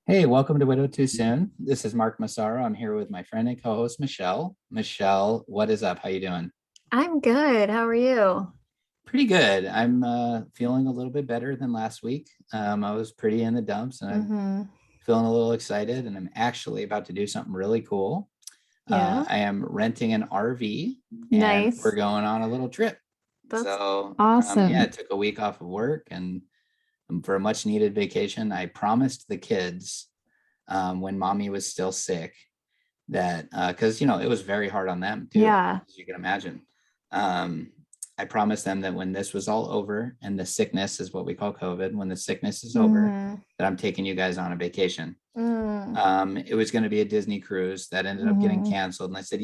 Hey, welcome to Widow Too Soon. This is Mark Massaro. I'm here with my friend and co-host Michelle. Michelle, what is up? How you doing? I'm good. How are you? Pretty good. I'm feeling a little bit better than last week. I was pretty in the dumps, and I'm Mm-hmm. feeling a little excited. And I'm actually about to do something really cool. Yeah. I am renting an RV, and we're Nice. going on a little trip. That's So, yeah, I awesome. took a week off of work, and for a much needed vacation. I promised the kids when mommy was still sick that because it was very hard on them too, Yeah. as you can imagine. um, I promised them that when this was all over, and the sickness is what we call COVID, when the sickness is over, Mm-hmm. that I'm taking you guys on a vacation. Mm-hmm. It was going to be a Disney cruise that ended up getting Mm-hmm. canceled, and I said,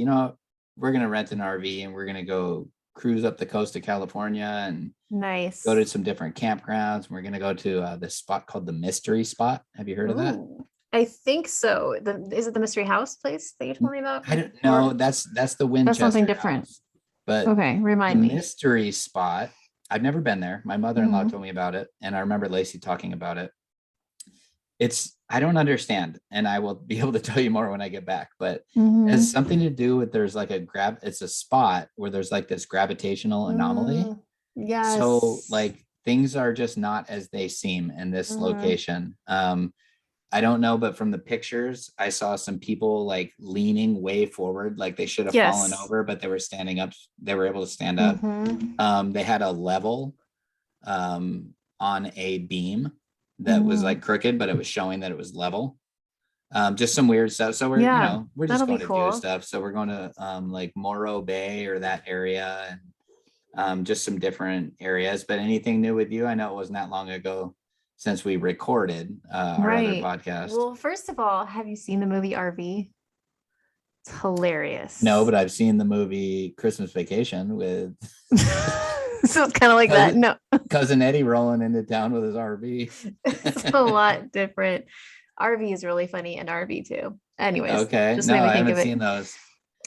we're going to rent an RV and we're going to go cruise up the coast of California and go to Nice. some different campgrounds. We're going to go to this spot called the Mystery Spot. Have you heard of that? Ooh. I think so. Is it the Mystery House place that you told me about? I don't know. Or That's the that's something Winchester different? House, but Okay, the remind me. mystery spot. I've never been there. My mother-in-law Mm-hmm. told me about it, and I remember Lacey talking about it. I don't understand, and I will be able to tell you more when I get back. But it has Mm-hmm. something to do with there's like a grab. It's a spot where there's like this gravitational anomaly. Mm, So yes. like things are just not as they seem in this Mm-hmm. location. I don't know, but from the pictures, I saw some people like leaning way forward, like they should have fallen Yes. over, but they were standing up. They were able to stand up. Mm-hmm. They had a level on a beam that was Mm-hmm. like crooked, but it was showing that it was level. Just some weird stuff. So we're, Yeah, we're just that'll be going to do cool. stuff. So we're going to like Morro Bay or that area, and just some different areas. But anything new with you? I know it wasn't that long ago since we recorded our other Right. podcast. Well, first of all, have you seen the movie RV? It's No, hilarious. but I've seen the movie Christmas Vacation with So it's kind of like that. cousin, No, cousin Eddie rolling into town with his RV. it's a lot different. RV is really funny and RV too. Anyways, Okay, just no, made me I think haven't of it. seen those.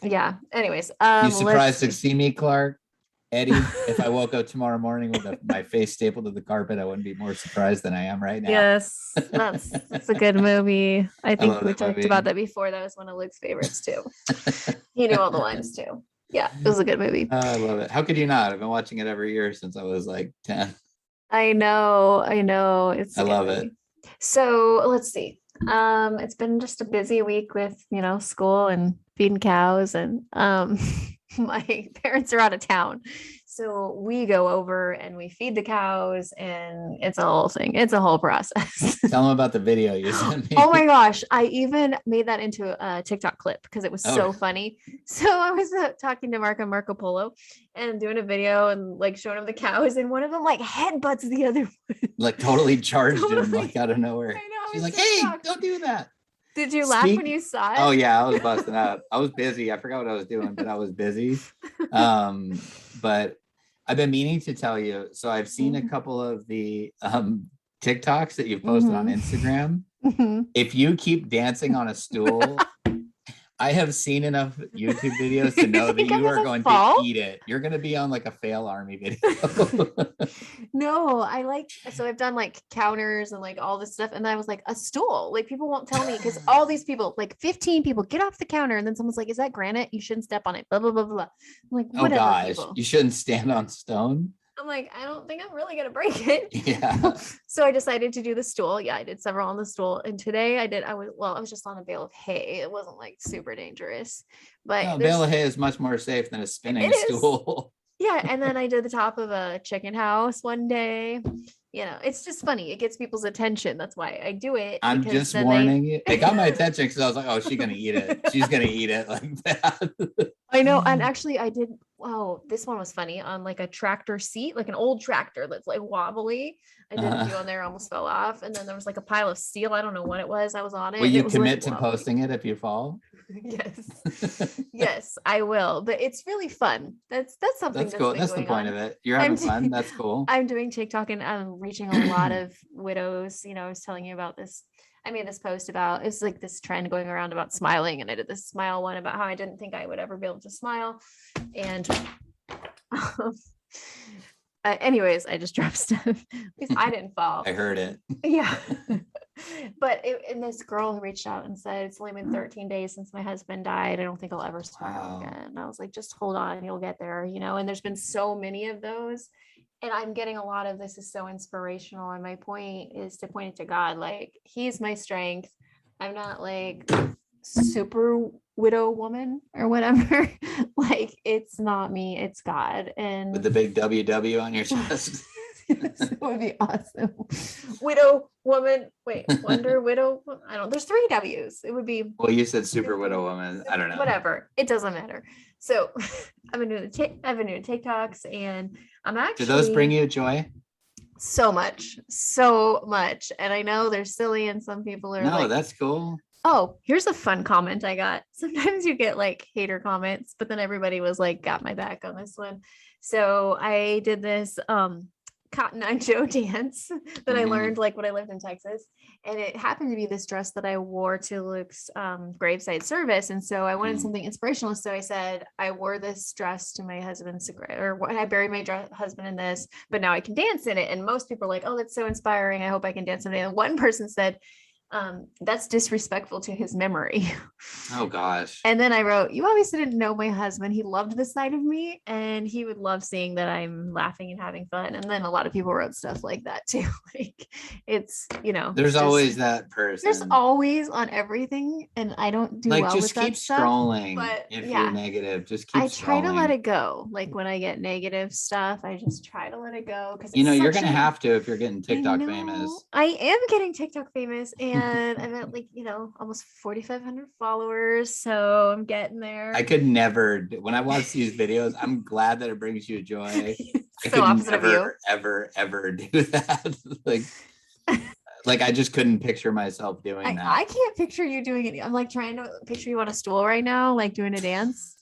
Yeah. Anyways, You let's surprised to see. see me, Clark? Eddie, if I woke up tomorrow morning with my face stapled to the carpet, I wouldn't be more surprised than I am right now. Yes, that's a good movie. I I think love we that talked about movie. that before. That was one of Luke's favorites too. He knew all the lines too. Yeah, it was a good movie. I love it. How could you not? I've been watching it every year since I was like 10. I know. It's I a good love it. movie. So let's see. It's been just a busy week with, school and feeding cows and my parents are out of town. So we go over and we feed the cows and it's a whole thing. It's a whole process. Tell them about the video you sent Oh my me. gosh, I even made that into a TikTok clip because it was Oh, so funny. So I was talking to Marco Polo and doing a video and like showing him the cows, and one of them like headbutts the other one. like totally charged him like Totally. out of nowhere. I know, I She's was like, so "Hey, shocked. don't do that." Did you laugh when Speak. you saw Oh it? yeah, I was busting up. I was busy. I forgot what I was doing, but I was busy. But I've been meaning to tell you. So I've seen a Mhm. couple of the TikToks that you've posted on Mhm. Instagram. Mhm. If you keep dancing on a stool, I have seen enough YouTube videos to You know that think I'm you are gonna going to fall? eat it. You're going to be on like a fail army video. No, I like, so I've done like counters and like all this stuff. And I was like, a stool. Like people won't tell me because all these people, like 15 people, get off the counter. And then someone's like, is that granite? You shouldn't step on it. Blah, blah, blah, blah. I'm like, Oh whatever, gosh, people. you shouldn't stand on stone. I'm like, I don't think I'm really gonna break it. Yeah. So I decided to do the stool. Yeah, I did several on the stool. And today I was just on a bale of hay. It wasn't like super dangerous, No, but a bale there's of hay is much more safe than a it spinning is. stool. Yeah, and then I did the top of a chicken house one day. It's just funny. It gets people's attention. That's why I do it I'm because just then they warning you. It got my attention because I was like, oh, she's gonna eat it. She's gonna eat it like that. I know. And actually, I did. Oh, this one was funny on like a tractor seat, like an old tractor that's like wobbly. I did a uh, few on there, almost fell off. And then there was like a pile of steel. I don't know what it was. I was on will it and you it was like commit to wobbly. posting it if you fall? Yes. Yes, I will. But it's really fun. That's something That's that's cool. been That's the going point on. of it. You're I'm having fun. That's cool. I'm doing TikTok and I'm reaching a lot of widows. I was telling you about this. I made this post about it's like this trend going around about smiling, and I did this smile one about how I didn't think I would ever be able to smile. And anyways, I just dropped stuff. At least I didn't fall. I heard it. Yeah. And this girl who reached out and said, it's only been 13 days since my husband died. I don't think I'll ever smile Wow. again. And I was like, just hold on, you'll get there, and there's been so many of those. And I'm getting a lot of this is so inspirational. And my point is to point it to God. Like, he's my strength. I'm not like super widow woman or whatever. Like, it's not me, it's God. And With the big WW on your chest. that would be awesome. Widow woman. Wait, wonder widow. I don't. There's 3 W's. It would be. Well, you said super widow woman. I don't know. Whatever. It doesn't matter. So I've been doing TikToks, and I'm actually. Do those bring you joy? So much, so much. And I know they're silly, and some people are No, that's cool. Oh, here's a fun comment I got. Sometimes you get like hater comments, but then everybody was like, got my back on this one. So I did this Cotton Eye Joe dance that I learned like when I lived in Texas. And it happened to be this dress that I wore to Luke's graveside service. And so I wanted something inspirational. So I said, I wore this dress to my husband's, or I buried my husband in this, but now I can dance in it. And most people are like, oh, that's so inspiring. I hope I can dance someday. And one person said, that's disrespectful to his memory. Oh gosh. And then I wrote, you obviously didn't know my husband. He loved this side of me, and he would love seeing that I'm laughing and having fun. And then a lot of people wrote stuff like that too. Like, it's, there's always that person. There's always on everything. And I don't do like, well just with keep that stuff, scrolling. but if you're negative, just keep I try to scrolling. let it go. Like, when I get negative stuff, I just try to let it go. Because you're gonna have to if you're getting TikTok famous. I am getting TikTok famous, and I'm at like, almost 4,500 followers. So I'm getting there. I could never, when I watch these videos, I'm glad that it brings you joy. I could ever do that. like I just couldn't picture myself doing that. I can't picture you doing it. I'm like trying to picture you on a stool right now, like doing a dance.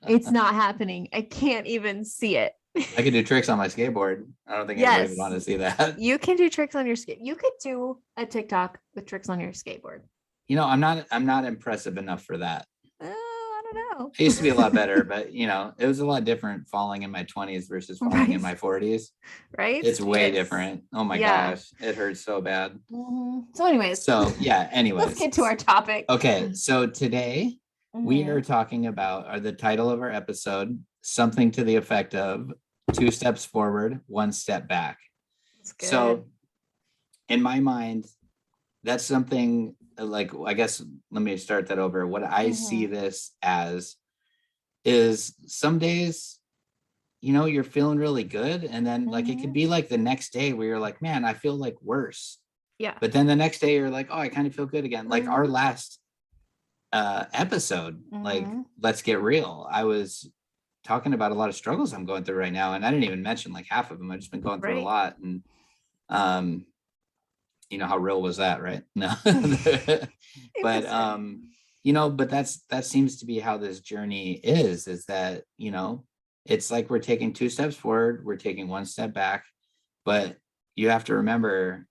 It's not happening. I can't even see it. I could do tricks on my skateboard. I don't think anybody would want to see that. You can do tricks on your skate. You could do a TikTok with tricks on your skateboard. I'm not impressive enough for that. I don't know. I used to be a lot better, but it was a lot different falling in my 20s versus falling in my 40s. Right? It's way different. Oh my gosh, it hurts so bad. So anyways. Anyways. Let's get to our topic. Okay, so today we are talking about, the title of our episode, something to the effect of 2 steps forward, 1 step back. So in my mind, that's something like, I guess, let me start that over. What I see this as is some days, you're feeling really good. And then like, it could be like the next day where you're like, man, I feel like worse. Yeah. But then the next day you're like, oh, I kind of feel good again. Like our last episode, like, let's get real. I was talking about a lot of struggles I'm going through right now. And I didn't even mention like half of them. I've just been going through a lot. And, how real was that, right? No, but, but that seems to be how this journey is that, it's like we're taking 2 steps forward, we're taking 1 step back, but you have to remember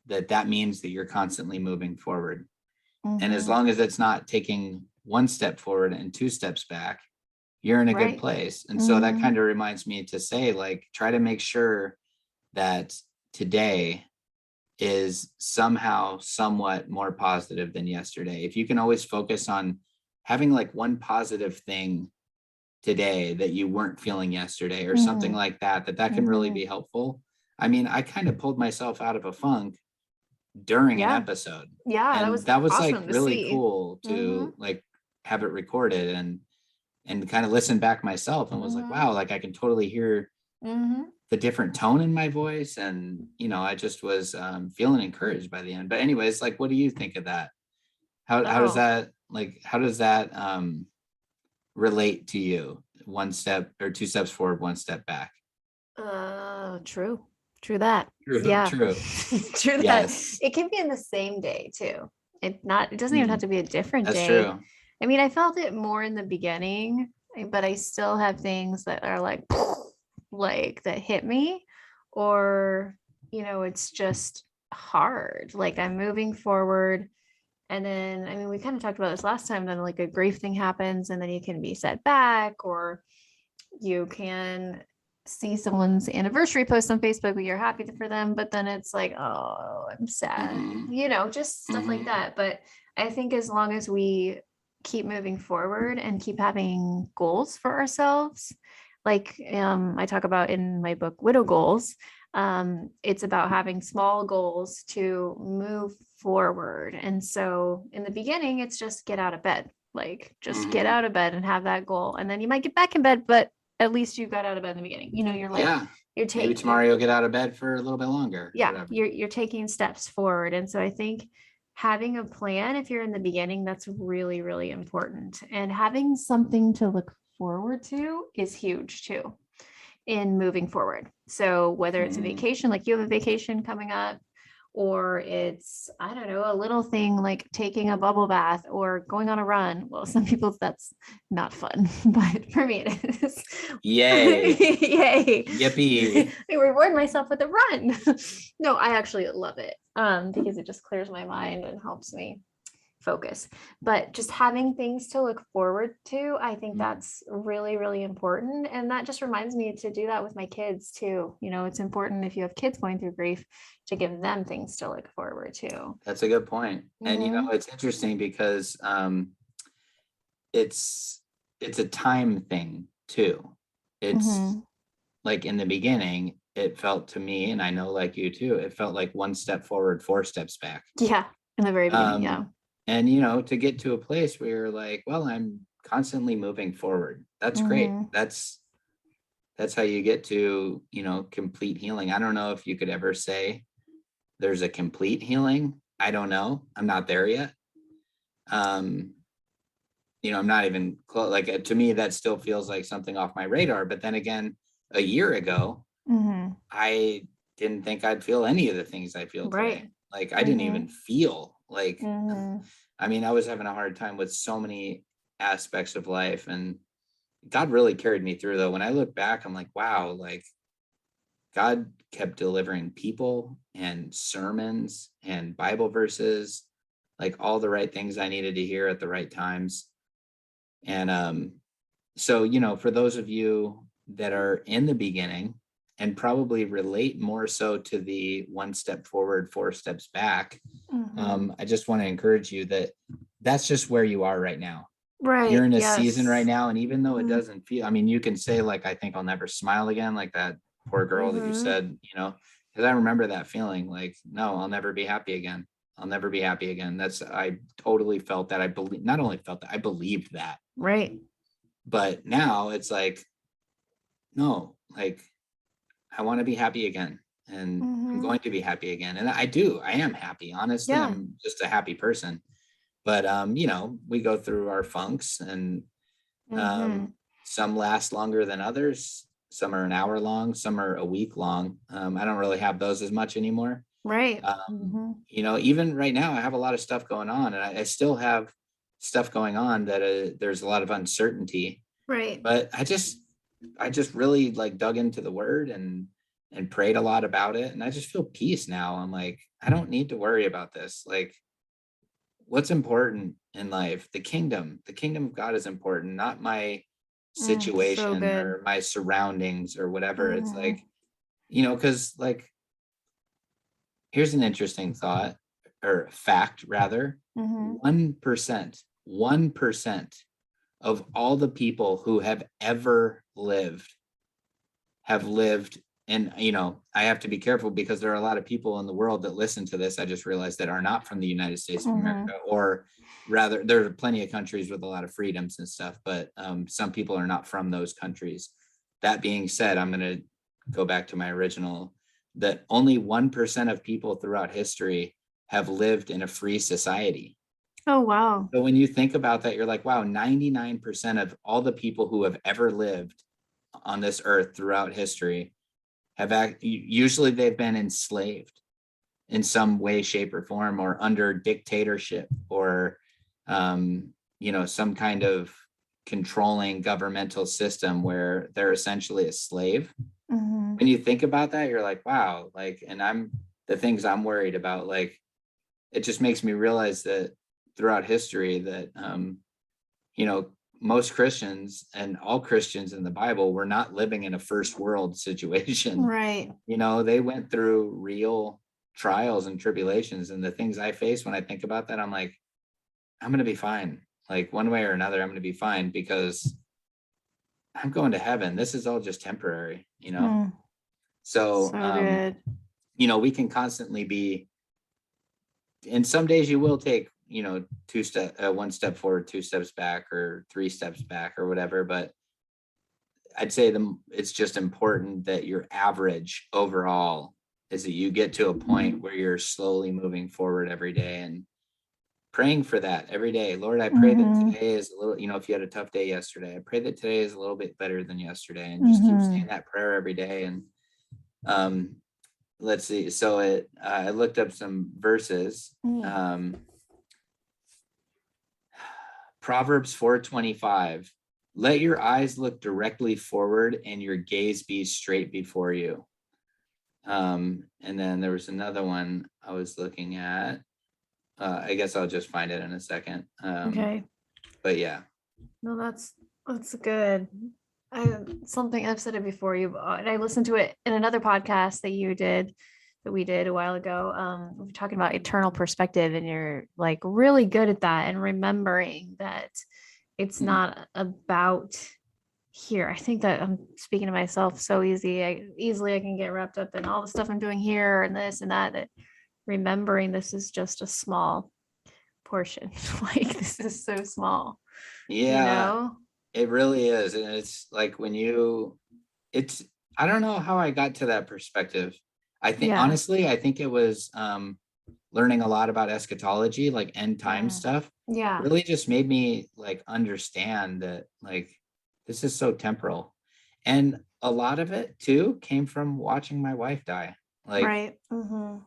that means that you're constantly moving forward. And as long as it's not taking 1 step forward and 2 steps back, you're in a good place. And so that kind of reminds me to say, like, try to make sure that today is somehow somewhat more positive than yesterday. If you can always focus on having like one positive thing today that you weren't feeling yesterday or something like that can really be helpful. I mean, I kind of pulled myself out of a funk during an episode. Yeah. And that was awesome like really cool to like have it recorded and kind of listen back myself and was like, wow, like I can totally hear the different tone in my voice. And, I just was feeling encouraged by the end. But anyways, like, what do you think of that? How does that relate to you? 1 step or 2 steps forward, 1 step back. True that. Yeah. True. True that. Yes. It can be in the same day too. It doesn't even have to be a different day. That's true. I mean, I felt it more in the beginning, but I still have things that are like that hit me, or, it's just hard. Like, I'm moving forward. And then, I mean, we kind of talked about this last time, then like a grief thing happens and then you can be set back, or you can, see someone's anniversary post on Facebook where you're happy for them, but then it's like, oh, I'm sad, Mhm. just stuff like Mhm. that. But I think as long as we keep moving forward and keep having goals for ourselves, like I talk about in my book, Widow Goals, it's about having small goals to move forward. And so in the beginning, it's just get out of bed, like just get Mhm. out of bed and have that goal. And then you might get back in bed, but at least you got out of bed in the beginning. You're like, Yeah. you're Maybe taking, tomorrow you'll get out of bed for a little bit longer, yeah, whatever. you're taking steps forward. And so I think having a plan, if you're in the beginning, that's really, really important. And having something to look forward to is huge too in moving forward. So whether it's a Mhm. vacation, like you have a vacation coming up, or it's, I don't know, a little thing like taking a bubble bath or going on a run. Well, some people that's not fun, but for me it is. Yay. Yay. Yippee. I reward myself with a run. No, I actually love it because it just clears my mind and helps me focus. But just having things to look forward to, I think Mhm. that's really, really important. And that just reminds me to do that with my kids too. It's important if you have kids going through grief to give them things to look forward to. That's a good point. And Mm-hmm. it's interesting because it's it's a time thing too. It's Mm-hmm. like in the beginning, it felt to me, and I know like you too, it felt like one step forward, four steps back. Yeah. In the very beginning. Yeah. Um, and to get to a place where you're like, well, I'm constantly moving forward. That's great. Mm-hmm. That's how you get to, complete healing. I don't know if you could ever say there's a complete healing. I don't know. I'm not there yet. Um, I'm not even close. Like to me, that still feels like something off my radar. But then again, a year ago, Mm-hmm. I didn't think I'd feel any of the things I feel today. Right. Like I didn't Mm-hmm. even feel like, Mm-hmm. I mean, I was having a hard time with so many aspects of life, and God really carried me through though. When I look back, I'm like, wow, like God kept delivering people and sermons and Bible verses, like all the right things I needed to hear at the right times. And so, for those of you that are in the beginning and probably relate more so to the one step forward, four steps back, Mm-hmm. I just want to encourage you that that's just where you are right now. You're Right. in a season right Yes. now. And even though it Mm-hmm. doesn't feel, I mean, you can say, like, I think I'll never smile again, like that poor girl that you Mm-hmm. said, because I remember that feeling like, no, I'll never be happy again. I'll never be happy again. I totally felt that. I believe, not only felt that, I believed that. Right. But now it's like, no, like I want to be happy again. And I'm Mm-hmm. going to be happy again. And I do. I am happy. Honestly, Yeah. I'm just a happy person. But we go through our funks, and Mm-hmm. um some last longer than others. Some are an hour long, some are a week long. I don't really have those as much anymore. Right. Um, Mm-hmm. even right now, I have a lot of stuff going on, and I still have stuff going on that there's a lot of uncertainty. Right. But I just really like dug into the word and prayed a lot about it, and I just feel peace now. I'm like, I don't need to worry about this. Like, what's important in life? The kingdom of God is important, not my So situation good. or my surroundings or whatever. It's Mm-hmm. like, because like, here's an interesting thought, or fact rather. Mm-hmm. 1% of all the people who have ever lived have lived. And I have to be careful because there are a lot of people in the world that listen to this, I just realized, that are not from the United States of Mm-hmm. America. Or rather, there are plenty of countries with a lot of freedoms and stuff, but some people are not from those countries. That being said, I'm going to go back to my original, that only 1% of people throughout history have lived in a free society. Oh, wow. So when you think about that, you're like, wow, 99% of all the people who have ever lived on this earth throughout history usually they've been enslaved in some way, shape, or form, or under dictatorship, or some kind of controlling governmental system where they're essentially a slave. Mm-hmm. When you think about that, you're like, wow, like, and the things I'm worried about, like, it just makes me realize that throughout history that you know most Christians and all Christians in the Bible were not living in a first world situation. Right. They went through real trials and tribulations, and the things I face when I think about that, I'm like, I'm going to be fine. Like one way or another, I'm going to be fine because I'm going to heaven. This is all just temporary. So, So good. we can constantly be, and some days you will take, one step forward, two steps back, or three steps back, or whatever. But I'd say it's just important that your average overall is that you get to a point where you're slowly moving forward every day, and praying for that every day. Lord, I pray that today is a little, if you had a tough day yesterday, I pray that today is a little bit better than yesterday, and just keep saying that prayer every day. And let's see. So I looked up some verses. Proverbs 4:25. Let your eyes look directly forward and your gaze be straight before you. And then there was another one I was looking at. I guess I'll just find it in a second. Okay. But yeah. No, that's good. Something I've said it before, and I listened to it in another podcast that we did a while ago. We were talking about eternal perspective, and you're like really good at that, and remembering that it's not about here. I think that I'm speaking to myself so easily I can get wrapped up in all the stuff I'm doing here and this and that remembering this is just a small portion. Like this is so small. Yeah, it really is. And it's like I don't know how I got to that perspective. Honestly, I think it was learning a lot about eschatology, like end time stuff. Yeah. Really just made me like understand that like this is so temporal. And a lot of it too came from watching my wife die. Like right.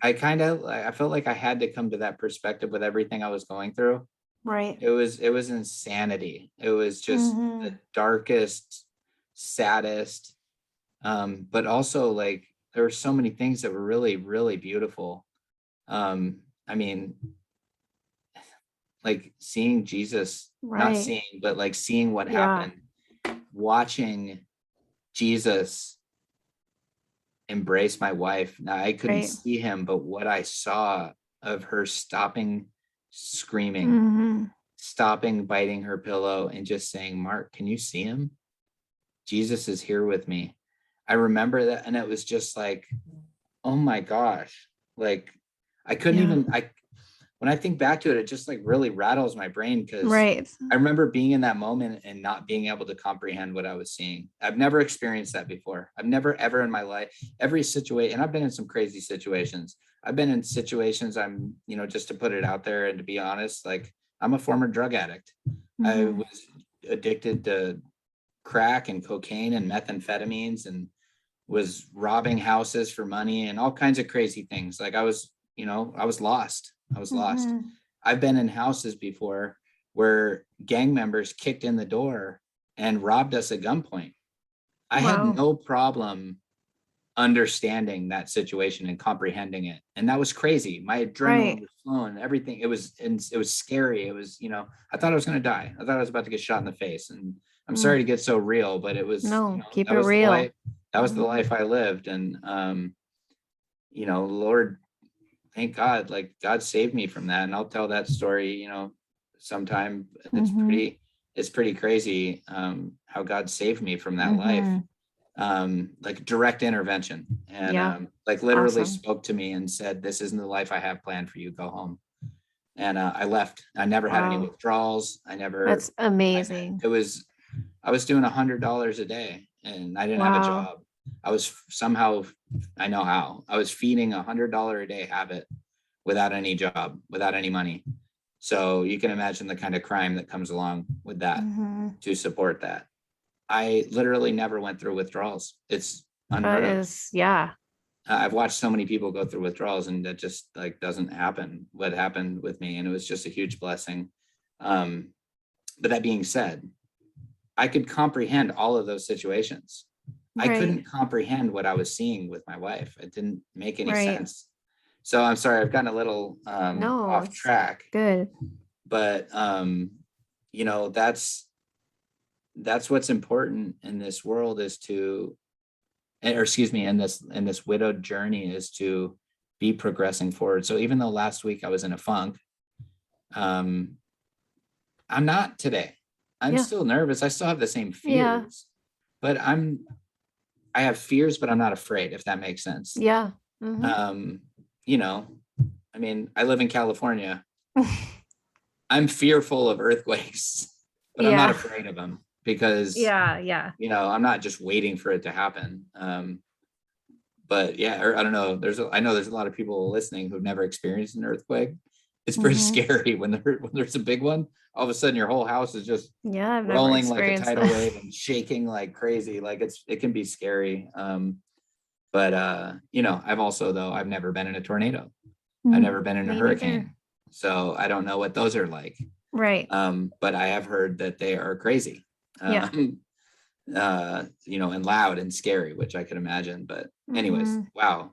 I felt like I had to come to that perspective with everything I was going through. Right. It was insanity. It was just the darkest, saddest, but also like there were so many things that were really, really beautiful. I mean, like seeing Jesus, not seeing, but like seeing what happened, watching Jesus embrace my wife. Now I couldn't see him, but what I saw of her stopping screaming, stopping biting her pillow, and just saying, Mark, can you see him? Jesus is here with me. I remember that, and it was just like, oh my gosh, like I couldn't even when I think back to it, it just like really rattles my brain because I remember being in that moment and not being able to comprehend what I was seeing. I've never experienced that before. I've never ever in my life, every situation, and I've been in some crazy situations. I've been in situations just to put it out there and to be honest, like I'm a former drug addict. I was addicted to crack and cocaine and methamphetamines and was robbing houses for money and all kinds of crazy things. Like I was lost. I was lost. I've been in houses before where gang members kicked in the door and robbed us at gunpoint. I had no problem understanding that situation and comprehending it. And that was crazy. My adrenaline was flowing, everything. It was scary. It was, I thought I was going to die. I thought I was about to get shot in the face. And I'm sorry to get so real, but it was, keep it real. That was the life I lived. And, Lord, thank God, like God saved me from that. And I'll tell that story, sometime. It's pretty crazy how God saved me from that life. Like direct intervention, and like literally spoke to me and said, this isn't the life I have planned for you, go home. And I left. I never had any withdrawals. That's amazing. I was doing $100 a day and I didn't have a job. I was somehow, I know how, I was feeding $100 a day habit without any job, without any money. So you can imagine the kind of crime that comes along with that to support that. I literally never went through withdrawals. It's unheard of. I've watched so many people go through withdrawals and that just like doesn't happen. What happened with me, and it was just a huge blessing. But that being said, I could comprehend all of those situations. I couldn't comprehend what I was seeing with my wife. It didn't make any sense. So I'm sorry, I've gotten a little off track. Good. But that's that's what's important in this world is to, or excuse me, in this widowed journey is to be progressing forward. So even though last week I was in a funk, I'm not today. I'm Yeah. still nervous. I still have the same Yeah. fears, but I have fears, but I'm not afraid, if that makes sense. Yeah. Mhm. You know, I mean, I live in California. I'm fearful of earthquakes, but I'm not Yeah. afraid of them because, Yeah. Yeah. I'm not just waiting for it to happen. But yeah, or I don't know. I know there's a lot of people listening who've never experienced an earthquake. It's pretty Mhm. scary when there's a big one. All of a sudden, your whole house is just Yeah, I've never rolling like a experienced tidal that. wave and shaking like crazy. Like it can be scary. But I've never been in a tornado. I've never been in a Me neither. hurricane, so I don't know what those are like. Right. But I have heard that they are crazy. Yeah. And loud and scary, which I could imagine. But anyways, Mhm. wow,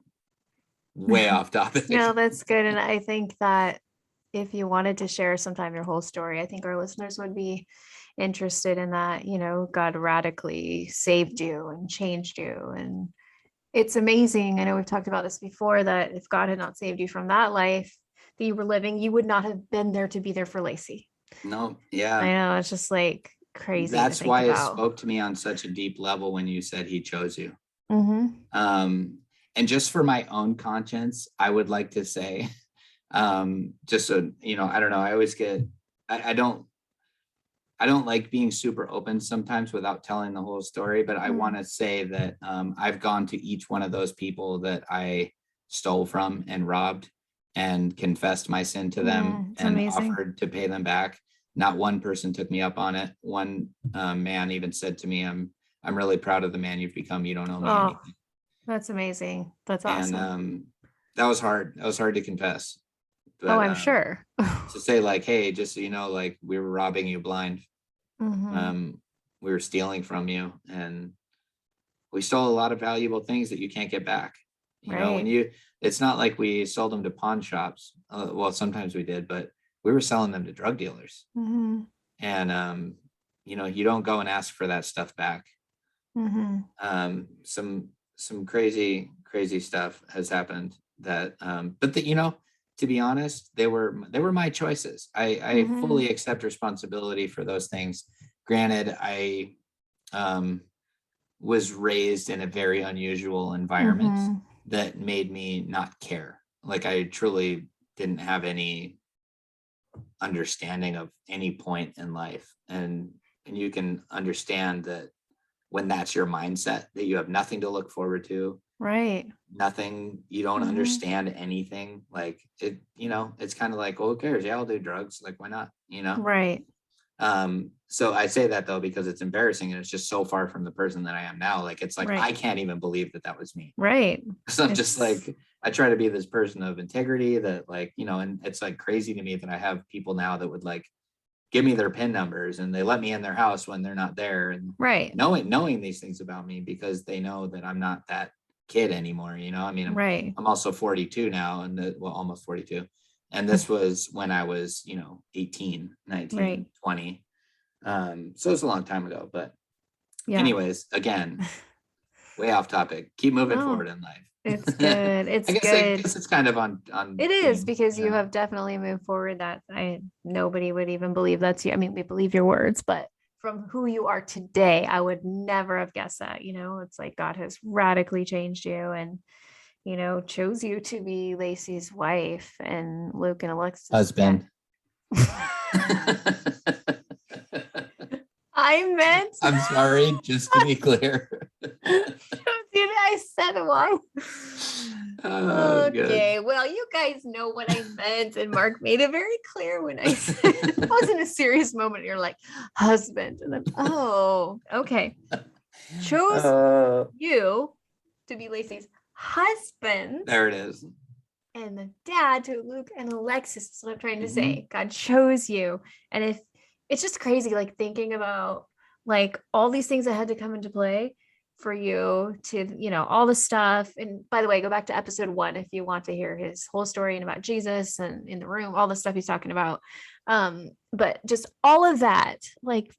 way off topic. No, that's good. And I think that if you wanted to share sometime your whole story, I think our listeners would be interested in that. God radically saved you and changed you. And it's amazing. I know we've talked about this before, that if God had not saved you from that life that you were living, you would not have been there to be there for Lacey. No, I yeah. know, it's just like crazy to That's think why it about. spoke to me on such a deep level when you said he chose you. Mm-hmm. And just for my own conscience, I would like to say, just so, I don't know, I always get, I don't like being super open sometimes without telling the whole story, but I want to say that I've gone to each one of those people that I stole from and robbed and confessed my sin to them It's and amazing. offered to pay them back. Not one person took me up on it. One man even said to me, I'm really proud of the man you've become. You don't owe me Oh, anything. that's amazing. That's And awesome. that was hard. That was hard to confess. Oh, But I'm sure. to say like, hey, just so you know, like we were robbing you blind. Mm-hmm. We were stealing from you, and we stole a lot of valuable things that you can't get back. When Right. it's not like we sold them to pawn shops. Well, sometimes we did, but we were selling them to drug dealers. Mm-hmm. And you don't go and ask for that stuff back. Mm-hmm. Some crazy stuff has happened that but to be honest, they were my choices. I Mm-hmm. fully accept responsibility for those things. Granted, I was raised in a very unusual environment Mm-hmm. that made me not care. Like I truly didn't have any understanding of any point in life. And you can understand that when that's your mindset, that you have nothing to look forward to, Right. nothing, you don't Mm-hmm. understand anything. Like it's kind of like, well, who cares? Yeah, I'll do drugs. Like, why not? Right. So I say that though because it's embarrassing and it's just so far from the person that I am now. Like it's like Right. I can't even believe that was me. Right. So I'm just It's like, I try to be this person of integrity that like, and it's like crazy to me that I have people now that would like give me their PIN numbers and they let me in their house when they're not there, and right. knowing these things about me because they know that I'm not that kid anymore. I mean, Right. I'm also 42 now, and almost 42. And this was when I was, 18, 19, Right. 20. So it's a long time ago, but Yeah. anyways, again, way off topic. Keep moving No, forward in life. it's good. It's I good. guess it's kind of on It is, theme. because you have definitely moved forward. That nobody would even believe that's you. I mean, we believe your words, but from who you are today, I would never have guessed that. It's like God has radically changed you and, chose you to be Lacey's wife and Luke and Alexis' dad. Husband. I meant. I'm sorry, just to be clear. I said wrong. Oh, Okay, good. well, you guys know what I meant, and Mark made it very clear when I said it wasn't a serious moment. You're like, husband, and then okay. Chose you to be Lacey's husband. There it is. And the dad to Luke and Alexis is what I'm trying to Mhm. say. God chose you. And if it's just crazy, like thinking about like all these things that had to come into play for you to, all the stuff. And by the way, go back to episode 1 if you want to hear his whole story and about Jesus and in the room, all the stuff he's talking about. But just all of that, like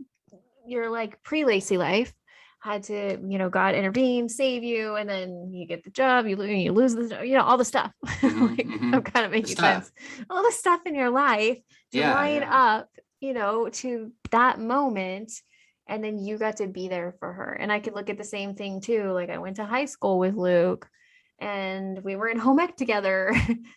your like pre-Lacey life had to, God intervene, save you, and then you get the job, you lose the job, all the stuff. Like, I'm kind of It's making tough. sense. All the stuff in your life to Yeah, line yeah. up, to that moment. And then you got to be there for her. And I could look at the same thing too. Like I went to high school with Luke and we were in home ec together,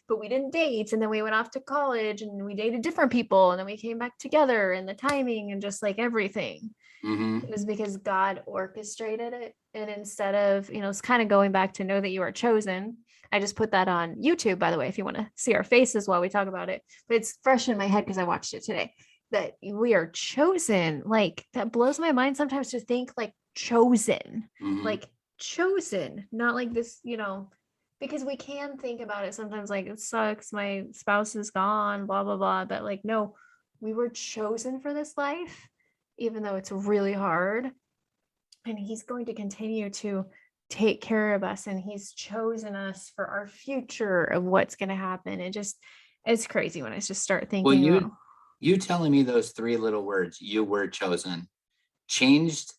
but we didn't date. And then we went off to college and we dated different people. And then we came back together, and the timing and just like everything. It Mm-hmm. was because God orchestrated it. And instead of, it's kind of going back to know that you are chosen. I just put that on YouTube, by the way, if you want to see our faces while we talk about it. But it's fresh in my head because I watched it today, that we are chosen. Like that blows my mind sometimes to think like chosen, Mm-hmm. like chosen, not like this, because we can think about it sometimes like it sucks, my spouse is gone, blah, blah, blah. But like, no, we were chosen for this life, even though it's really hard. And he's going to continue to take care of us. And he's chosen us for our future of what's going to happen. It's crazy when I just start Well, thinking about. you telling me those three little words, "you were chosen," changed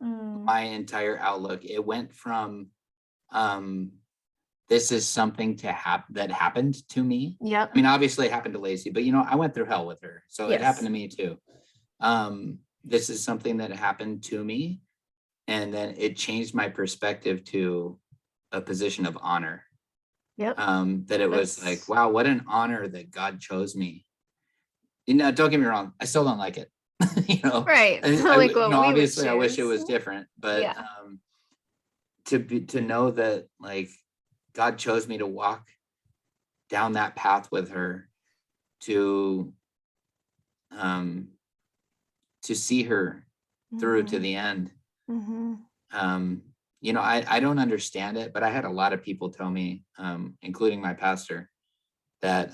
Mm, my entire outlook. It went from um this is something to that happened to me. yep. I mean, obviously it happened to Lacey, but I went through hell with her. So it happened Yes. to me too. This is something that happened to me. And then it changed my perspective to a position of honor. Yep. That it was like, That's wow, what an honor that God chose me. Don't get me wrong, I still don't like it. right. Like I what we would obviously I wish it choose. was different, but Yeah. to know that like God chose me to walk down that path with her, to um to see her through to Mm-hmm. the end. Mm-hmm. um I don't understand it, but I had a lot of people tell me, including my pastor, that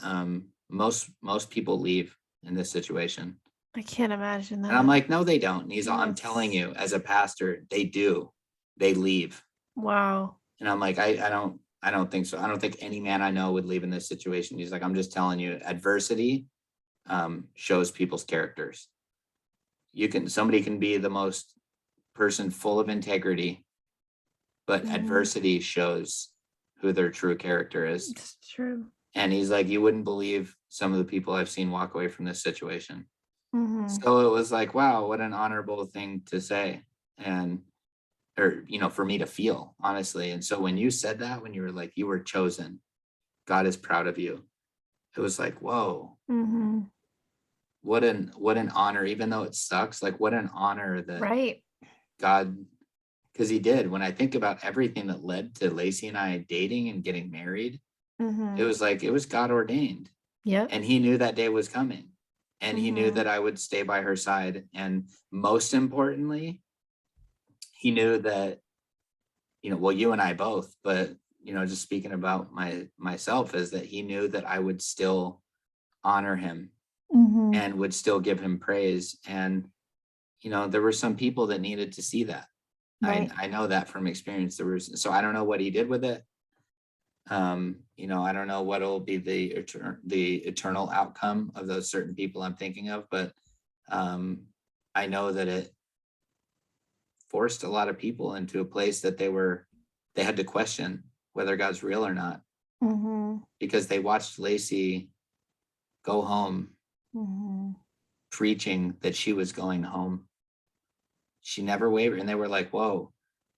most people leave in this situation. I can't imagine And I'm that. like, no, they don't. And he's all, I'm telling That's you, as a pastor, they do. They leave. wow. And I'm like, I don't think so. I don't think any man I know would leave in this situation. He's like, I'm just telling you, adversity shows people's characters. Somebody can be the most person full of integrity, but Mm-hmm. adversity shows who their true character is. It's true. And he's like, you wouldn't believe some of the people I've seen walk away from this situation. Mm-hmm. So it was like, wow, what an honorable thing to say. And, or, for me to feel, honestly. And so when you said that, when you were like, you were chosen, God is proud of you, it was like, whoa, Mm-hmm. what an honor, even though it sucks, like what an honor that Right. God, because he did. When I think about everything that led to Lacey and I dating and getting married, it Mm-hmm. was like, it was God ordained. Yep. And he knew that day was coming. And he knew Mm-hmm. that I would stay by her side. And most importantly, he knew that, well, you and I both, but just speaking about myself, is that he knew that I would still honor him Mm-hmm. and would still give him praise. And there were some people that needed to see that. I Right. I know that from experience. So I don't know what he did with it. I don't know what'll be the eternal outcome of those certain people I'm thinking of, but I know that it forced a lot of people into a place that they had to question whether God's real or not, Mm-hmm. because they watched Lacey go home Mm-hmm. preaching that she was going home. She never wavered, and they were like, whoa.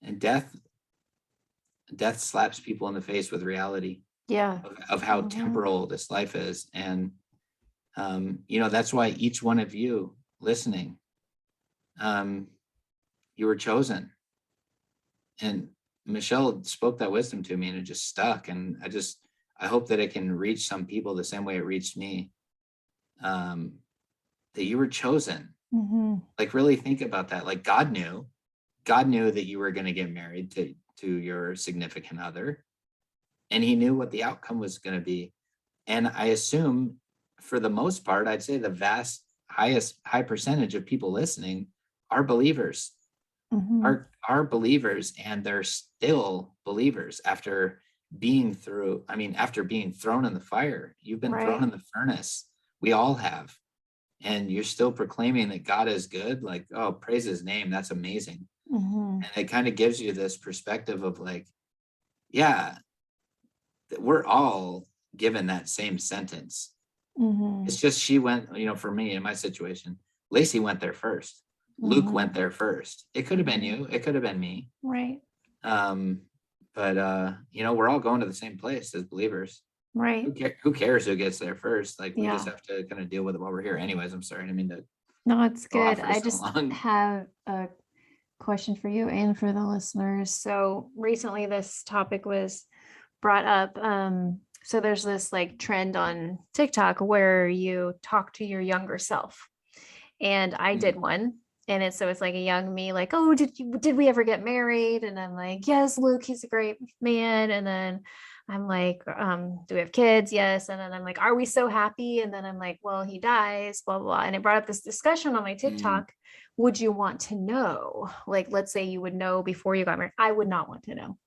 And death slaps people in the face with reality Yeah. of how Mm-hmm. temporal this life is. And that's why each one of you listening, um, you were chosen. And Michelle spoke that wisdom to me, and it just stuck. And I hope that it can reach some people the same way it reached me. That you were chosen. Mm-hmm. Like, really think about that. Like, God knew that you were going to get married to your significant other, and he knew what the outcome was going to be. And I assume, for the most part, I'd say the high percentage of people listening are believers, Mm-hmm. are believers, and they're still believers after after being thrown in the fire. You've been thrown Right. in the furnace. We all have. and you're still proclaiming that God is good, like, oh, praise his name. That's amazing. Mm-hmm. And it kind of gives you this perspective of like, yeah, that we're all given that same sentence. Mm-hmm. It's just she went, for me in my situation, Lacey went there first. Luke went there first. It could have been you. It could have been me. Right. But we're all going to the same place as believers. Right. Who cares who gets there first? Like, we just Yeah. have to kind of deal with it while we're here. Anyways, I'm sorry. I didn't mean to No, it's go off good. for I so just long. have a question for you and for the listeners. So recently this topic was brought up. So there's this like trend on TikTok where you talk to your younger self. And I did one. And it's like a young me, like, oh, did we ever get married? And I'm like, yes, Luke, he's a great man. And then I'm like, do we have kids? Yes. And then I'm like, are we so happy? And then I'm like, well, he dies, blah, blah, blah. And it brought up this discussion on my TikTok. Would you want to know? Like, let's say you would know before you got married. I would not want to know.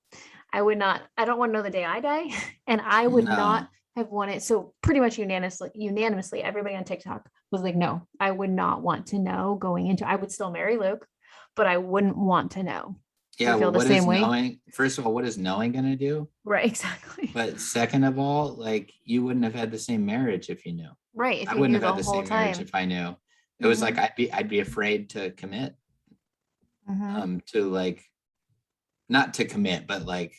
I don't want to know the day I die. And I would not have wanted. So pretty much unanimously, everybody on TikTok was like, no, I would not want to know going into, I would still marry Luke, but I wouldn't want to know. Yeah, feel well, the same way? knowing? First of all, what is knowing going to do? Right, exactly. But second of all, like, you wouldn't have had the same marriage if you knew. Right, if I you wouldn't knew have the had the whole same marriage time. if I knew. It was like I'd be afraid to commit. To like, not to commit, but like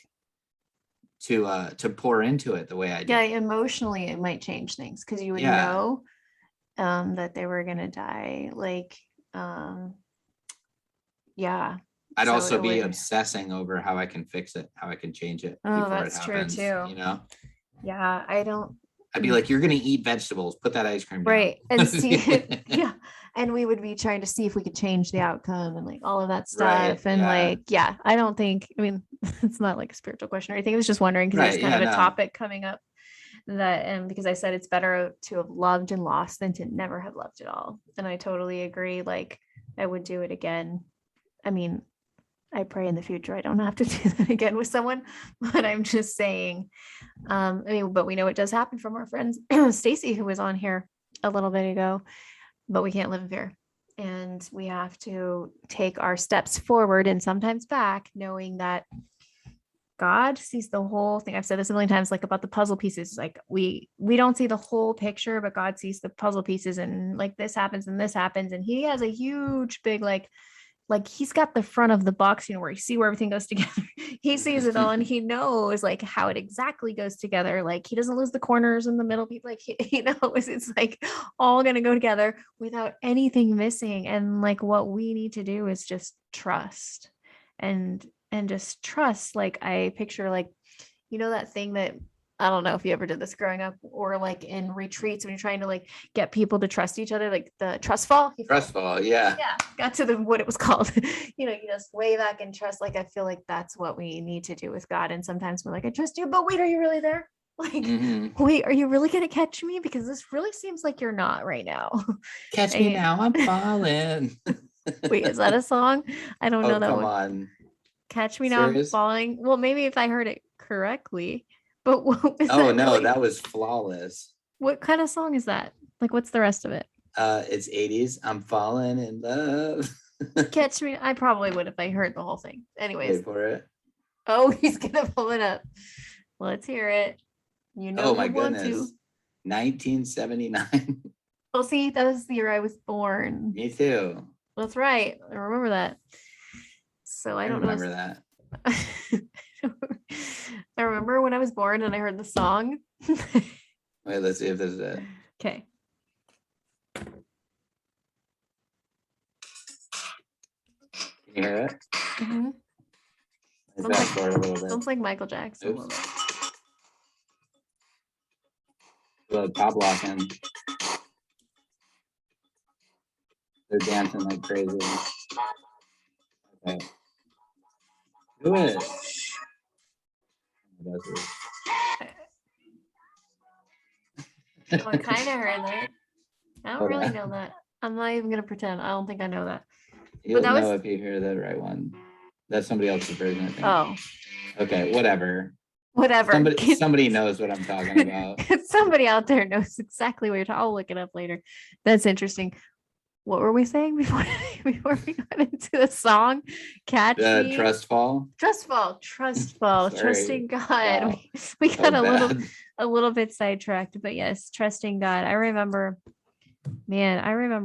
to pour into it the way I did. Yeah, emotionally it might change things because you would know that they were gonna die. Like, yeah. I'd also be obsessing over how I can fix it, how I can change it before it happens. True too. Yeah, I'd be like, you're gonna eat vegetables, put that ice cream down. Right. And see yeah. And we would be trying to see if we could change the outcome and like all of that stuff. Right, and I don't think, it's not like a spiritual question or anything. I was just wondering because it's kind of a topic coming up that, and because I said it's better to have loved and lost than to never have loved at all. And I totally agree. Like, I would do it again. I pray in the future I don't have to do that again with someone, but I'm just saying, but we know it does happen from our friends, Stacy, who was on here a little bit ago, but we can't live in fear. And we have to take our steps forward and sometimes back, knowing that God sees the whole thing. I've said this a million times, like about the puzzle pieces, like we don't see the whole picture, but God sees the puzzle pieces, and like this happens and this happens. And he has a huge, big, like he's got the front of the box, where you see where everything goes together. He sees it all and he knows like how it exactly goes together. Like, he doesn't lose the corners in the middle. Like, he knows it's like all going to go together without anything missing. And like, what we need to do is just trust and just trust. Like, I picture like, that thing that, I don't know if you ever did this growing up or like in retreats when you're trying to like get people to trust each other, like the trust fall. Yeah. Yeah. Got to what it was called. You just way back and trust. Like, I feel like that's what we need to do with God. And sometimes we're like, I trust you, but wait, are you really there? Like, wait, are you really going to catch me? Because this really seems like you're not right now. Catch me now, I'm falling. Wait, is that a song? I don't know that come one. On. Catch me now, I'm falling. Well, maybe if I heard it correctly. But what was that? No, really? That was Flawless. What kind of song is that? Like, what's the rest of it? It's 80s. I'm falling in love. Catch me. I probably would if I heard the whole thing. Anyways. Wait for it. Oh, he's gonna pull it up. Let's hear it. Oh my goodness. 1979. Well, see, that was the year I was born. Me too. That's right. I remember that. So I don't remember that. I remember when I was born and I heard the song. Wait, let's see if this is it. Okay. Can you hear it? Mm-hmm. Sounds like Michael Jackson. Oops. The top locking. They're dancing like crazy. Okay. Do it. I kind of heard that. I don't really know that. I'm not even gonna pretend. I don't think I know that. You'll know if you hear the right one. That's somebody else's version, I think. Oh. Okay, whatever. Whatever. Somebody knows what I'm talking about. Somebody out there knows exactly what you're talking. I'll look it up later. That's interesting. What were we saying before before we got into the song? Catch me. Trust fall. Trust fall, trusting God. Wow. We got Bad. a little bit sidetracked, but yes, trusting God. I remember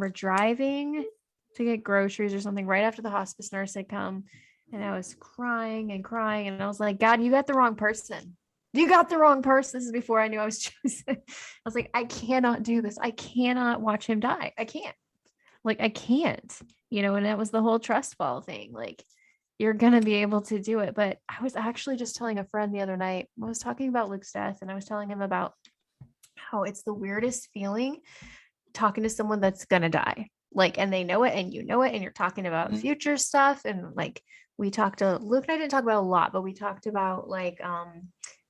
driving to get groceries or something right after the hospice nurse had come, and I was crying and crying, and I was like, God, you got the wrong person. You got the wrong person. This is before I knew I was choosing. I was like, I cannot do this. I cannot watch him die. I can't. Like, I can't, and that was the whole trust fall thing. Like, you're going to be able to do it. But I was actually just telling a friend the other night, I was talking about Luke's death, and I was telling him about how it's the weirdest feeling talking to someone that's going to die. Like, and they know it and you know it, and you're talking about future stuff. And like, we talked to Luke and I didn't talk about a lot, but we talked about like,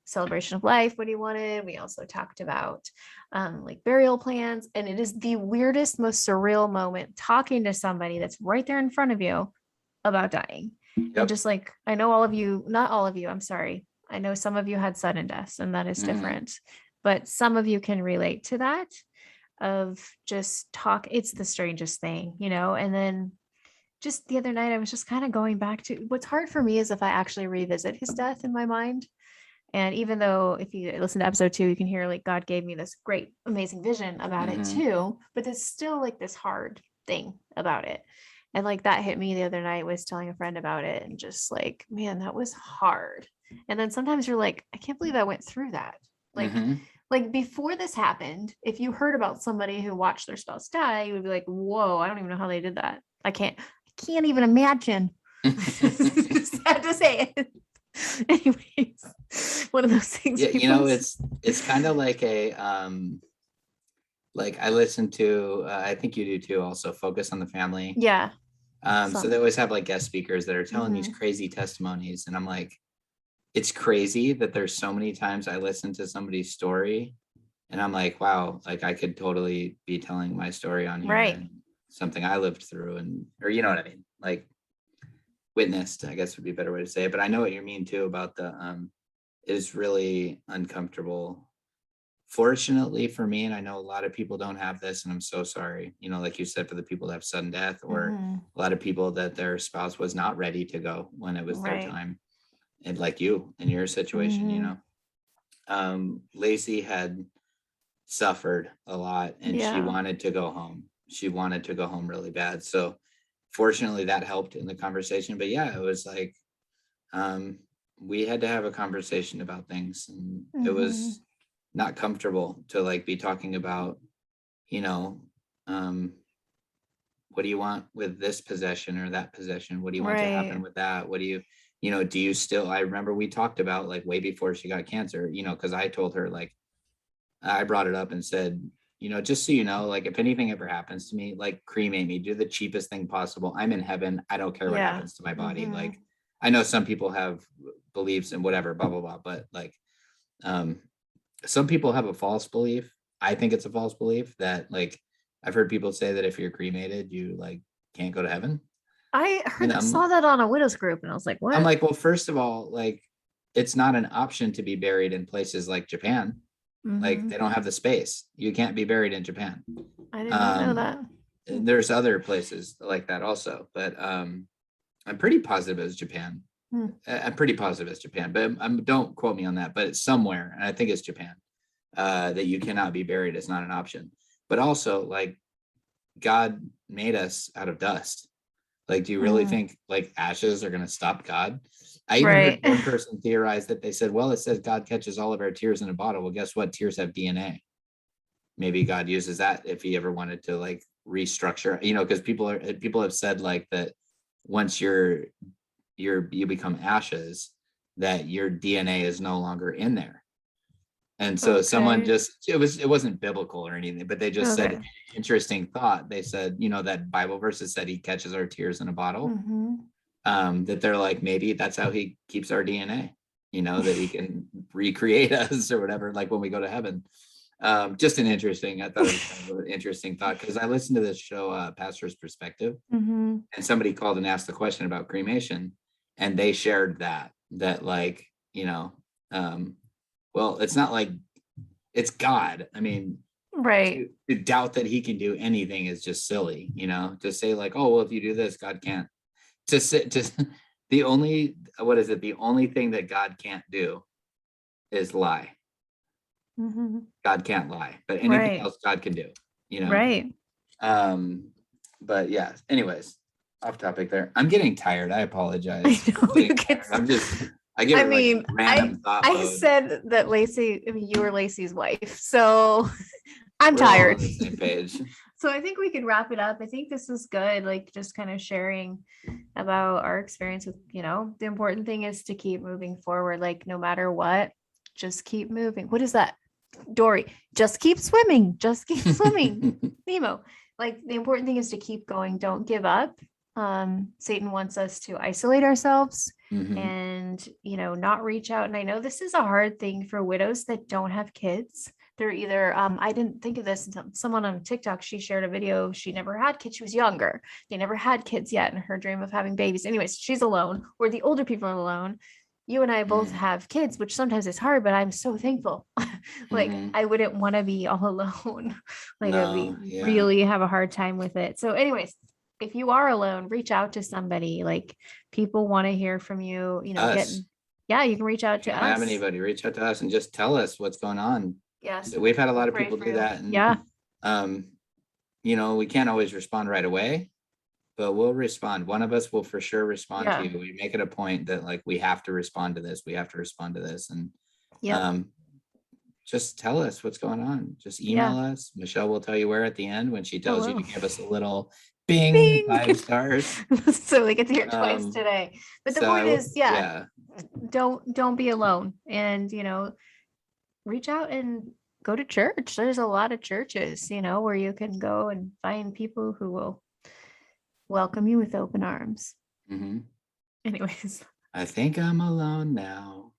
celebration of life, what he wanted. We also talked about like burial plans, and it is the weirdest, most surreal moment talking to somebody that's right there in front of you about dying. Yep. And just like, I know all of you, not all of you, I'm sorry, I know some of you had sudden deaths, and that is different, but some of you can relate to that of just talk. It's the strangest thing, and then just the other night I was just kind of going back to what's hard for me is if I actually revisit his death in my mind. And even though if you listen to episode 2, you can hear like God gave me this great, amazing vision about it too, but there's still like this hard thing about it. And like that hit me the other night, was telling a friend about it, and just like, man, that was hard. And then sometimes you're like, I can't believe I went through that. Like before this happened, if you heard about somebody who watched their spouse die, you would be like, whoa, I don't even know how they did that. I can't even imagine. Just had to say it. Anyways, one of those things. Yeah, it's kind of like a like I listen to I think you do too, also Focus on the Family. Yeah. So they always have like guest speakers that are telling these crazy testimonies, and I'm like, it's crazy that there's so many times I listen to somebody's story and I'm like, wow, like I could totally be telling my story on here, right, and something I lived through, or you know what I mean, like witnessed, I guess would be a better way to say it. But I know what you mean too about the it is really uncomfortable. Fortunately for me, and I know a lot of people don't have this, and I'm so sorry, like you said, for the people that have sudden death, or a lot of people that their spouse was not ready to go when it was their time. And like you in your situation, Lacey had suffered a lot, and she wanted to go home. She wanted to go home really bad. So fortunately that helped in the conversation. But yeah, it was like we had to have a conversation about things, and it was not comfortable to like be talking about, what do you want with this possession or that possession? What do you want to happen with that? What do you, do you still, I remember we talked about like way before she got cancer, because I told her, like, I brought it up and said, just so you know, like if anything ever happens to me, like cremate me, do the cheapest thing possible. I'm in heaven. I don't care what happens to my body. Like, I know some people have beliefs and whatever, blah, blah, blah. But like, some people have a false belief. I think it's a false belief that like, I've heard people say that if you're cremated, you like can't go to heaven. I saw that on a widows group, and I was like, what? I'm like, well, first of all, like, it's not an option to be buried in places like Japan. Like they don't have the space. You can't be buried in Japan. I did not know that. There's other places like that also, but I'm pretty positive it's Japan. I'm pretty positive it's Japan, but don't quote me on that, but it's somewhere, and I think it's Japan, that you cannot be buried. It's not an option. But also, like, God made us out of dust. Like, do you really think like ashes are going to stop God? I even heard one person theorize that they said, well, it says God catches all of our tears in a bottle. Well, guess what? Tears have DNA. Maybe God uses that if he ever wanted to like restructure, because people have said like that once you become ashes, that your DNA is no longer in there. And so someone it wasn't biblical or anything, but they just said, interesting thought. They said, that Bible verse said he catches our tears in a bottle. That they're like, maybe that's how he keeps our DNA, that he can recreate us or whatever, like when we go to heaven. Just I thought it was kind of an interesting thought, because I listened to this show, Pastor's Perspective, and somebody called and asked the question about cremation, and they shared that like, Well, it's not like it's God. I mean, Right. to doubt that he can do anything is just silly, to say like, oh, well, if you do this, God can't. To say, the only, what is it? The only thing that God can't do is lie. Mhm. God can't lie, but anything Right. else God can do, Right. But yeah, anyways, off topic there. I'm getting tired. I I apologize. know I'm you getting get. tired. I get I like mean, random thought I mode. said that Lacey. I mean, you were Lacey's wife, so I'm We're all tired. on the same page. So I think we could wrap it up. I think this is good, like just kind of sharing about our experience with, the important thing is to keep moving forward, like no matter what, just keep moving. What is that? Dory, just keep swimming, just keep swimming. Nemo, like the important thing is to keep going, don't give up. Satan wants us to isolate ourselves and, not reach out. And I know this is a hard thing for widows that don't have kids. They're either, I didn't think of this until someone on TikTok, she shared a video. She never had kids. She was younger. They never had kids yet. And her dream of having babies. Anyways, she's alone, or the older people are alone. You and I both have kids, which sometimes it's hard, but I'm so thankful. Like I wouldn't want to be all alone. Like I'd be really have a hard time with it. So anyways, if you are alone, reach out to somebody. Like people want to hear from you, Us. you can reach out If you to don't have us. anybody, reach out to us and just tell us what's going on. Yes. We've had a lot We'll of pray people for do you. that. And, Yeah. we can't always respond right away, but we'll respond. One of us will for sure respond to you. We make it a point that like, we have to respond to this. We have to respond to this. And just tell us what's going on. Just email us. Michelle will tell you where at the end when she tells you to give us a little bing. 5 stars. So we get to hear it twice today. But the point is, don't be alone, and reach out and go to church. There's a lot of churches, where you can go and find people who will welcome you with open arms. Anyways, I think I'm alone now.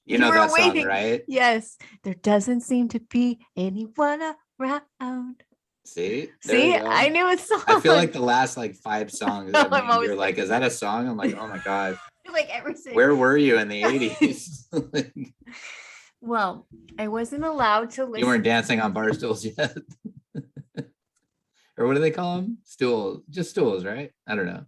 You know that song, right? Yes. There doesn't seem to be anyone around. See, I knew a song. I feel like the last like 5 songs I've named, you're like, is that a song? I'm like, oh my gosh. Like everything. Where were you in the 80s? Well, I wasn't allowed to listen. You weren't dancing on bar stools yet. Or what do they call them? Stools, just stools, right? I don't know.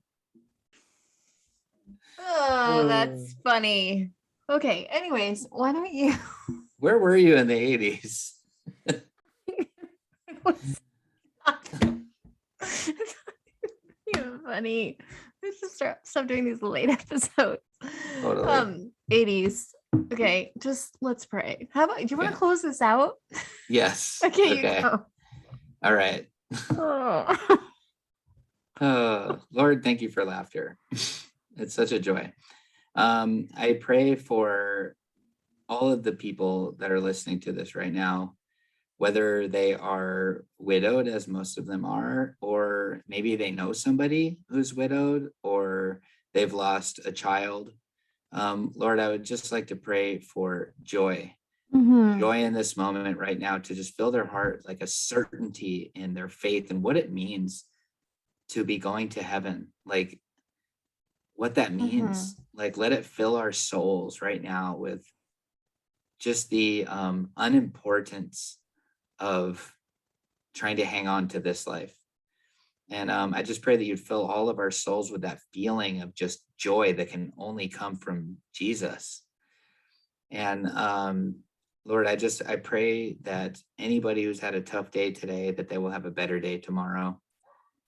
Oh, that's funny. Okay, anyways, why don't you? Where were you in the 80s? You're funny. Let's just stop doing these late episodes. Totally. 80s. Okay, just let's pray. How about, do you want to close this out? Yes. Okay, you go. All right. Lord, thank you for laughter. It's such a joy. I pray for all of the people that are listening to this right now, whether they are widowed, as most of them are, or maybe they know somebody who's widowed, or they've lost a child. Lord, I would just like to pray for joy. Joy in this moment right now, to just fill their heart like a certainty in their faith and what it means to be going to heaven, like what that means. Like, let it fill our souls right now with just the unimportance of trying to hang on to this life. And I just pray that you'd fill all of our souls with that feeling of just joy that can only come from Jesus. And Lord, I pray that anybody who's had a tough day today, that they will have a better day tomorrow.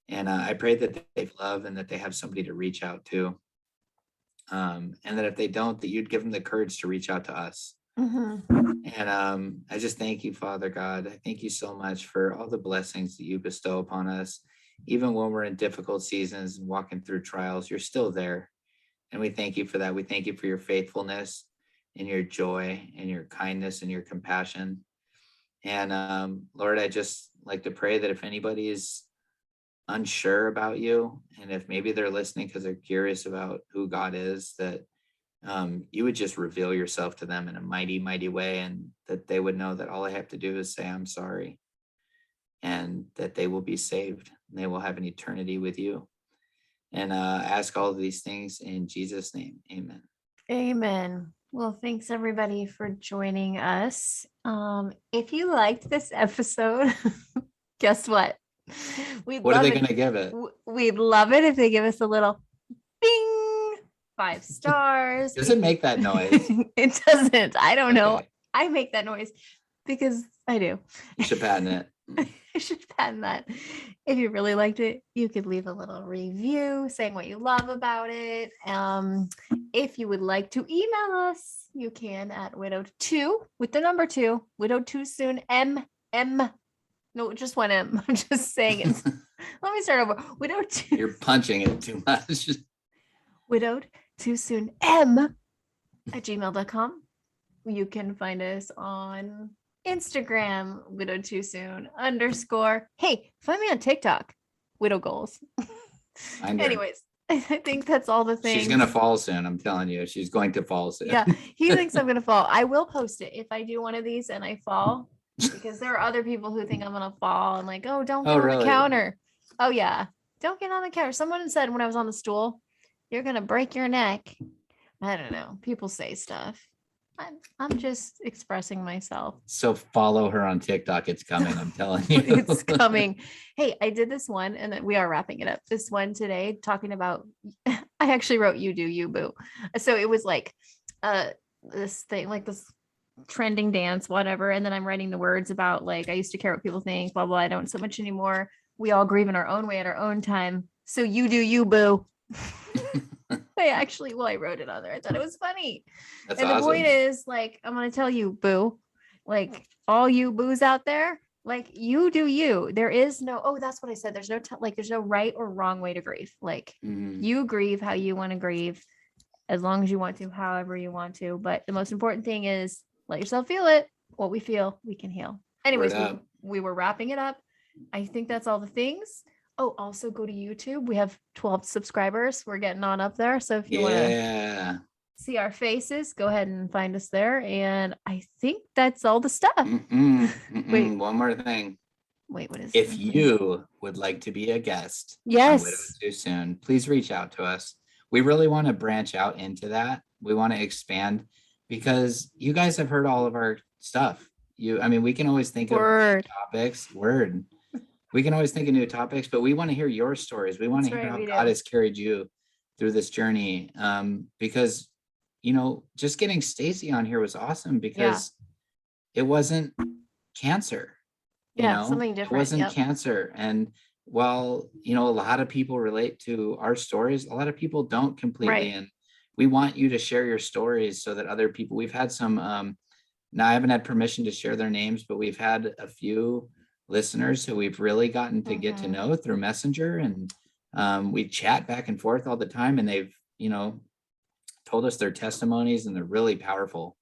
And I pray that they love and that they have somebody to reach out to. And that if they don't, that you'd give them the courage to reach out to us. And I just thank you, Father God. I thank you so much for all the blessings that you bestow upon us. Even when we're in difficult seasons and walking through trials, you're still there. And we thank you for that. We thank you for your faithfulness and your joy and your kindness and your compassion. And Lord, I just like to pray that if anybody is unsure about you, and if maybe they're listening because they're curious about who God is, that you would just reveal yourself to them in a mighty, mighty way, and that they would know that all I have to do is say, I'm sorry, and that they will be saved and they will have an eternity with you. And ask all of these things in Jesus' name. Amen. Amen. Well, thanks everybody for joining us. If you liked this episode, guess what? We'd What are love they it. going to give it? We'd love it if they give us a little bing, 5 stars. Does it make that noise? It doesn't. I don't know. Okay. I make that noise because I do. You should patent it. I should patent that. If you really liked it, you could leave a little review saying what you love about it. If you would like to email us, you can at widowed2 with the number 2, widowed too soon, no, just one M. I'm just saying it. Let me start over. Widowed 2. You're punching it too much. Widowed too soon, m@gmail.com. You can find us on Instagram, widowed too soon _ Hey, find me on TikTok, widow goals. Anyways, I think that's all the things. She's going to fall soon. I'm telling you, she's going to fall soon. Yeah, he thinks I'm going to fall. I will post it if I do one of these and I fall, because there are other people who think I'm going to fall and like, oh, don't get on really? the counter. Oh, yeah. Don't get on the counter. Someone said when I was on the stool, you're going to break your neck. I don't know. People say stuff. I'm just expressing myself. So follow her on TikTok. It's coming. I'm telling you. It's coming. Hey, I did this one and then we are wrapping it up. This one today talking about, I actually wrote you do you boo. So it was like this thing, like this trending dance, whatever. And then I'm writing the words about like, I used to care what people think, blah, blah. I don't so much anymore. We all grieve in our own way at our own time. So you do you boo. I wrote it on there. I thought it was funny. That's and awesome. The point is, like, I'm going to tell you, boo, like all you boos out there, like you do you. There is no, oh, that's what I said. There's no, there's no right or wrong way to grieve. Like you grieve how you want to grieve, as long as you want to, however you want to. But the most important thing is let yourself feel it. What we feel, we can heal. Anyways, we were wrapping it up. I think that's all the things. Oh, also go to YouTube. We have 12 subscribers. We're getting on up there. So if you want to see our faces, go ahead and find us there. And I think that's all the stuff. Wait, one more thing. Wait, what is it? If you would like to be a guest, yes, on Widowed Too Soon, please reach out to us. We really want to branch out into that. We want to expand because you guys have heard all of our stuff. We can always think of topics. We can always think of new topics, but we want to hear your stories. We want to hear how God has carried you through this journey. Because, just getting Stacy on here was awesome because it wasn't cancer. Something different. It wasn't cancer. And while, a lot of people relate to our stories, a lot of people don't completely. Right. And we want you to share your stories so that other people, we've had some, now I haven't had permission to share their names, but we've had a few listeners who we've really gotten to get to know through Messenger, and we chat back and forth all the time, and they've told us their testimonies, and they're really powerful,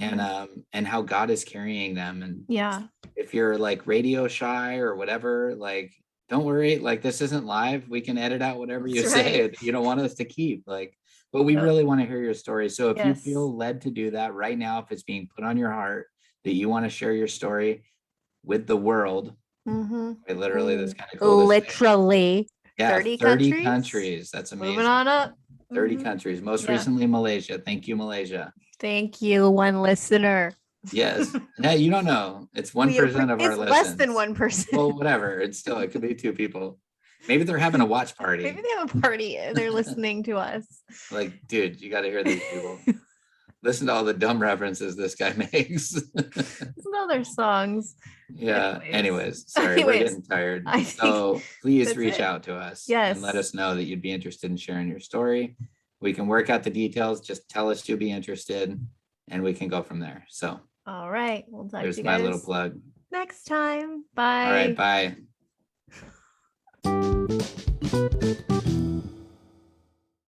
and how God is carrying them. And if you're like radio shy or whatever, like don't worry, like this isn't live, we can edit out whatever you say you don't want us to keep, like, but we really want to hear your story. So if you feel led to do that right now, if it's being put on your heart that you want to share your story with the world, literally, that's kind of cool. Literally, 30 countries. That's amazing. Moving on up. 30 countries. Most recently, Malaysia. Thank you, Malaysia. Thank you, one listener. Yes. Yeah, you don't know. It's 1% of our listens. Less than 1%. Well, whatever. It could be 2 people. Maybe they're having a watch party. Maybe they have a party and they're listening to us. Like, dude, you got to hear these people. Listen to all the dumb references this guy makes. Listen to all their songs. Yeah. Anyways, sorry, we're getting tired. So please reach out to us and let us know that you'd be interested in sharing your story. We can work out the details. Just tell us you'll be interested and we can go from there. So, all right. We'll talk to you guys. There's my little plug. Next time. Bye. All right. Bye.